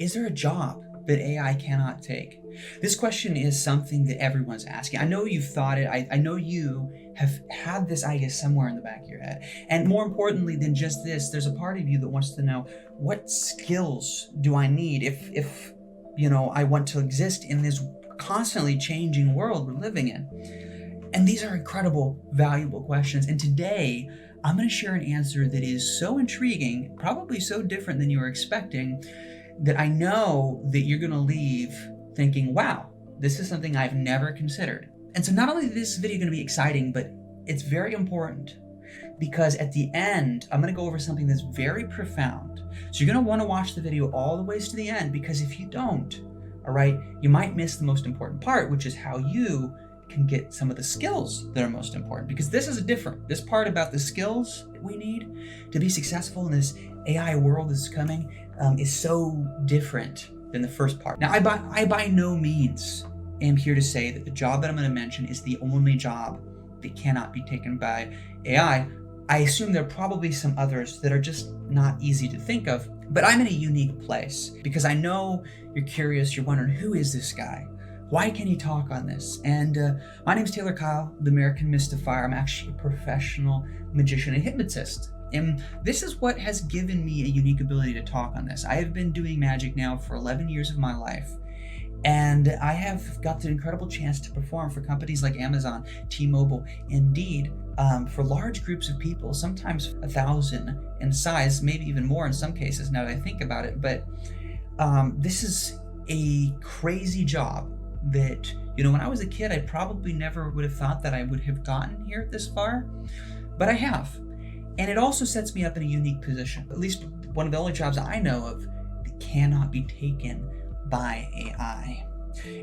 is there a job that AI cannot take? This question is something that everyone's asking. I know you've thought it. I know you have had this idea somewhere in the back of your head. And more importantly than just this, there's a part of you that wants to know, what skills do I need if I want to exist in this constantly changing world we're living in? And these are incredible, valuable questions. And today, I'm going to share an answer that is so intriguing, probably so different than you were expecting, that I know that you're going to leave thinking, wow, this is something I've never considered. And so not only is this video going to be exciting, but it's very important, because at the end, I'm going to go over something that's very profound. So you're going to want to watch the video all the ways to the end, because if you don't, all right, you might miss the most important part, which is how you can get some of the skills that are most important. Because this part about the skills that we need to be successful in this AI world that's coming is so different than the first part. Now, I by no means am here to say that the job that I'm going to mention is the only job that cannot be taken by AI. I assume there are probably some others that are just not easy to think of, but I'm in a unique place because I know you're curious, you're wondering, who is this guy? Why can he talk on this? And my name is Taylor Kyle, the American Mystifier. I'm actually a professional magician and hypnotist. And this is what has given me a unique ability to talk on this. I have been doing magic now for 11 years of my life. And I have got the incredible chance to perform for companies like Amazon, T-Mobile, Indeed, for large groups of people, sometimes 1,000 in size, maybe even more in some cases now that I think about it. But this is a crazy job that, when I was a kid, I probably never would have thought that I would have gotten here this far, but I have. And it also sets me up in a unique position, at least one of the only jobs I know of that cannot be taken by AI.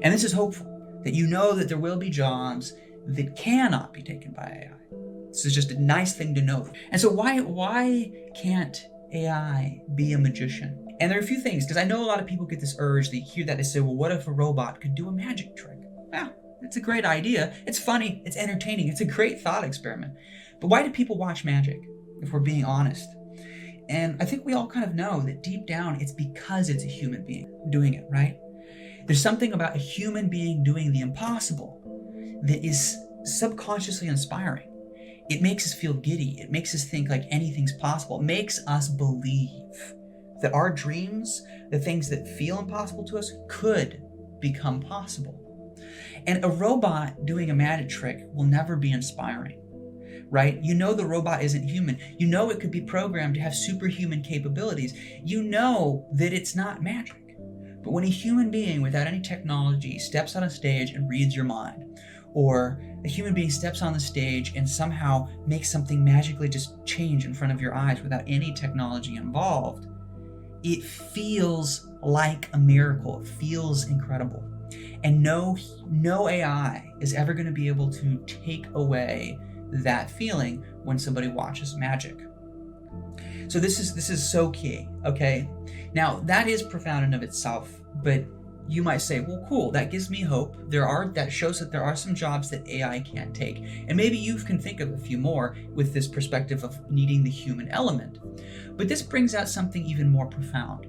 And this is hopeful, that you know that there will be jobs that cannot be taken by AI. This is just a nice thing to know. And so why can't AI be a magician? And there are a few things, because I know a lot of people get this urge, they hear that, they say, well, what if a robot could do a magic trick? Yeah, it's a great idea. It's funny, it's entertaining, it's a great thought experiment. But why do people watch magic, if we're being honest? And I think we all kind of know that deep down, it's because it's a human being doing it, right? There's something about a human being doing the impossible that is subconsciously inspiring. It makes us feel giddy. It makes us think like anything's possible. It makes us believe that our dreams, the things that feel impossible to us, could become possible. And a robot doing a magic trick will never be inspiring, right? The robot isn't human. It could be programmed to have superhuman capabilities. That it's not magic. But when a human being without any technology steps on a stage and reads your mind, or a human being steps on the stage and somehow makes something magically just change in front of your eyes without any technology involved, it feels like a miracle. It feels incredible. And no AI is ever going to be able to take away that feeling when somebody watches magic. So this is so key, okay? Now, that is profound in of itself, but you might say, well, cool, that gives me hope. That shows that there are some jobs that AI can't take. And maybe you can think of a few more with this perspective of needing the human element. But this brings out something even more profound.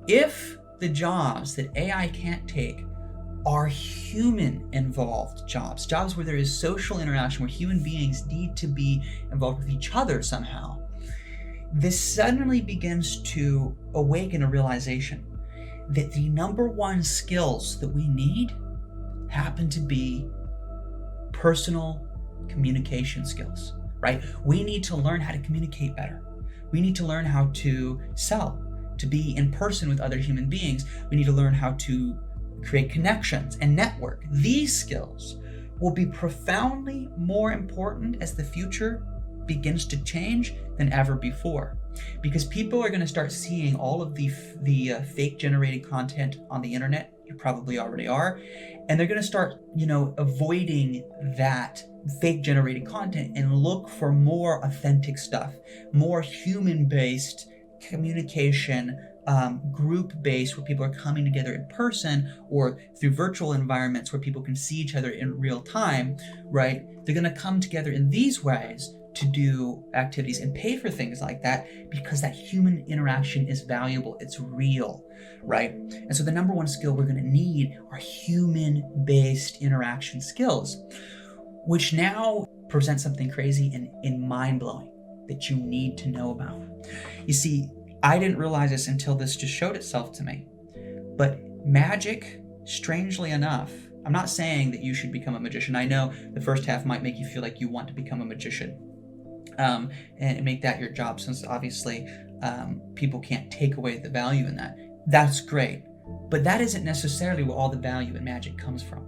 If the jobs that AI can't take are human-involved jobs where there is social interaction, where human beings need to be involved with each other somehow, this suddenly begins to awaken a realization that the number one skills that we need happen to be personal communication skills, right? We need to learn how to communicate better. We need to learn how to sell, to be in person with other human beings. We need to learn how to create connections and network. These skills will be profoundly more important as the future begins to change than ever before, because people are going to start seeing all of the fake generated content on the internet. You probably already are, and they're going to start avoiding that fake generated content and look for more authentic stuff, more human-based communication, group-based, where people are coming together in person or through virtual environments where people can see each other in real time, right? They're going to come together in these ways to do activities and pay for things like that because that human interaction is valuable. It's real, right? And so the number one skill we're going to need are human-based interaction skills, which now present something crazy and mind-blowing that you need to know about. You see, I didn't realize this until this just showed itself to me, but magic, strangely enough, I'm not saying that you should become a magician. I know the first half might make you feel like you want to become a magician, and make that your job, since obviously people can't take away the value in that. That's great, but that isn't necessarily where all the value in magic comes from.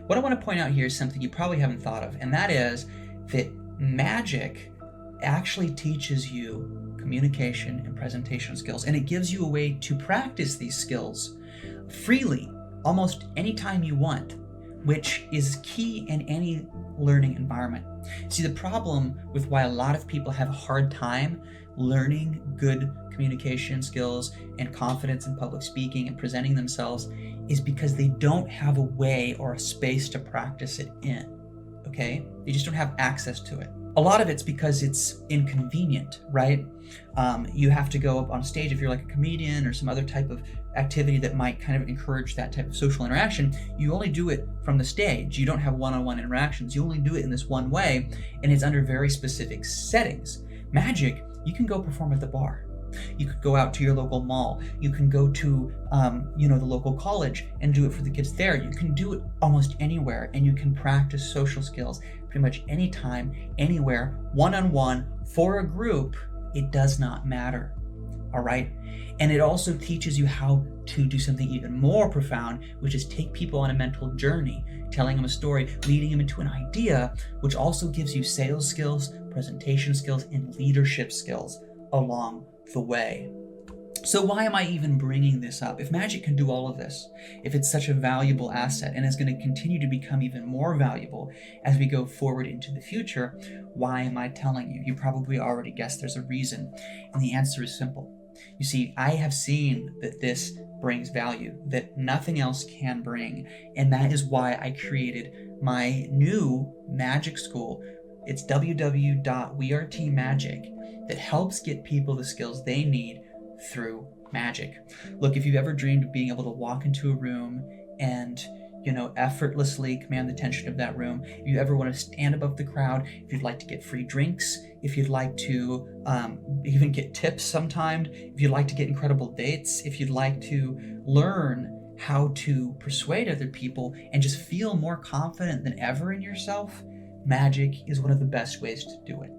What I want to point out here is something you probably haven't thought of, and that is that magic actually teaches you communication and presentation skills, and it gives you a way to practice these skills freely almost anytime you want, which is key in any learning environment. See, the problem with why a lot of people have a hard time learning good communication skills and confidence in public speaking and presenting themselves is because they don't have a way or a space to practice it in, okay? They just don't have access to it. A lot of it's because it's inconvenient, right? You have to go up on stage if you're like a comedian or some other type of activity that might kind of encourage that type of social interaction. You only do it from the stage. You don't have one-on-one interactions. You only do it in this one way, and it's under very specific settings. Magic, you can go perform at the bar. You could go out to your local mall. You can go to, the local college and do it for the kids there. You can do it almost anywhere, and you can practice social skills pretty much anytime, anywhere, one-on-one, for a group. It does not matter, all right? And it also teaches you how to do something even more profound, which is take people on a mental journey, telling them a story, leading them into an idea, which also gives you sales skills, presentation skills, and leadership skills along the way. So why am I even bringing this up? If magic can do all of this, if it's such a valuable asset and is going to continue to become even more valuable as we go forward into the future, why am I telling you? You probably already guessed there's a reason, and the answer is simple. You see, I have seen that this brings value that nothing else can bring, and that is why I created my new magic school. It's www.weartmagic that helps get people the skills they need through magic. Look, if you've ever dreamed of being able to walk into a room and effortlessly command the tension of that room, if you ever want to stand above the crowd, if you'd like to get free drinks, if you'd like to even get tips sometimes, if you'd like to get incredible dates, if you'd like to learn how to persuade other people and just feel more confident than ever in yourself, magic is one of the best ways to do it.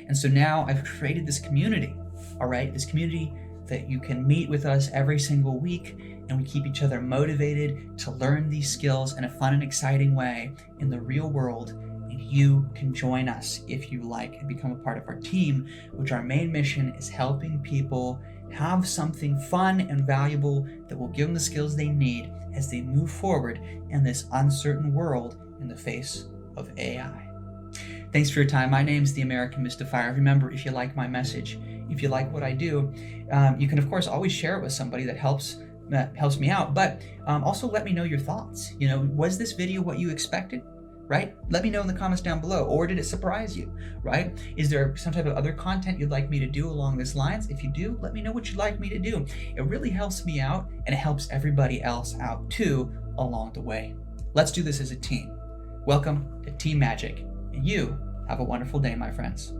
And so now I've created this community, all right? This community that you can meet with us every single week, and we keep each other motivated to learn these skills in a fun and exciting way in the real world. And you can join us if you like and become a part of our team, which our main mission is helping people have something fun and valuable that will give them the skills they need as they move forward in this uncertain world in the face of AI. Thanks for your time. My name's The American Mystifier. Remember, if you like my message, if you like what I do, you can of course always share it with somebody that helps me out, but also let me know your thoughts. Was this video what you expected? Right? Let me know in the comments down below. Or did it surprise you? Right? Is there some type of other content you'd like me to do along these lines? If you do, let me know what you'd like me to do. It really helps me out, and it helps everybody else out too along the way. Let's do this as a team. Welcome to Team Magic, and you have a wonderful day, my friends.